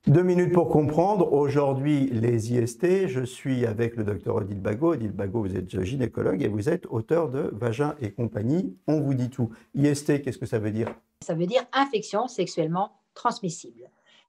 2 minutes pour comprendre. Aujourd'hui, les IST. Je suis avec le docteur Odile Bagot. Odile Bagot, vous êtes gynécologue et vous êtes auteur de Vagin et compagnie. On vous dit tout. IST, qu'est-ce que ça veut dire? Ça veut dire infection sexuellement transmissible.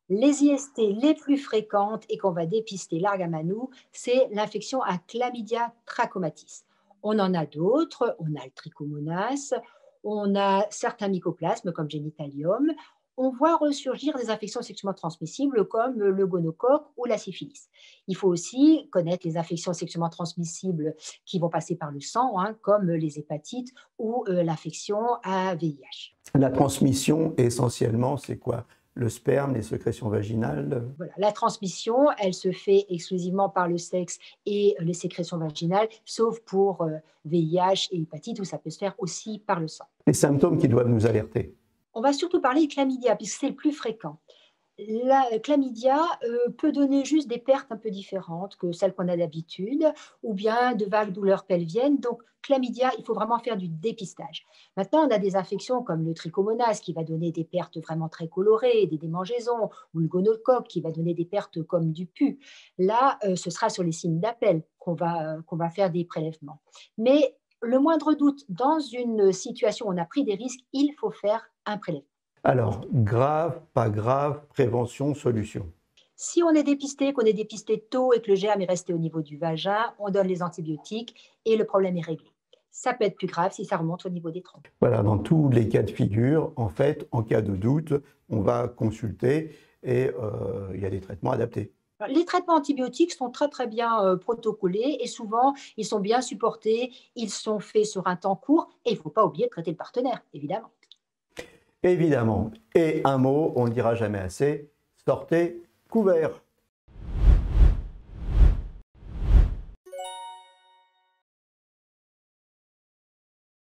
Les IST les plus fréquentes et qu'on va dépister largement, c'est l'infection à Chlamydia trachomatis. On en a d'autres, on a le trichomonas, on a certains mycoplasmes comme Genitalium. On voit ressurgir des infections sexuellement transmissibles comme le gonocoque ou la syphilis. Il faut aussi connaître les infections sexuellement transmissibles qui vont passer par le sang, comme les hépatites ou l'infection à VIH. La transmission, essentiellement, c'est quoi? Le sperme, les sécrétions vaginales? Voilà. La transmission, elle se fait exclusivement par le sexe et les sécrétions vaginales, sauf pour VIH et hépatite, où ça peut se faire aussi par le sang. Les symptômes qui doivent nous alerter. On va surtout parler de chlamydia, puisque c'est le plus fréquent. La chlamydia peut donner juste des pertes un peu différentes que celles qu'on a d'habitude, ou bien de vagues douleurs pelviennes. Donc, chlamydia, il faut vraiment faire du dépistage. Maintenant, on a des infections comme le trichomonas qui va donner des pertes vraiment très colorées, des démangeaisons, ou le gonocoque qui va donner des pertes comme du pus. Là, ce sera sur les signes d'appel qu'on va faire des prélèvements. Mais le moindre doute, dans une situation où on a pris des risques, il faut faire un prélèvement. Alors, grave, pas grave, prévention, solution. Si on est dépisté, qu'on est dépisté tôt et que le germe est resté au niveau du vagin, on donne les antibiotiques et le problème est réglé. Ça peut être plus grave si ça remonte au niveau des trompes. Voilà, dans tous les cas de figure, en fait, en cas de doute, on va consulter et il y a des traitements adaptés. Les traitements antibiotiques sont très très bien protocolés et souvent ils sont bien supportés, ils sont faits sur un temps court et il ne faut pas oublier de traiter le partenaire, évidemment. Évidemment. Et un mot, on ne le dira jamais assez, sortez couverts.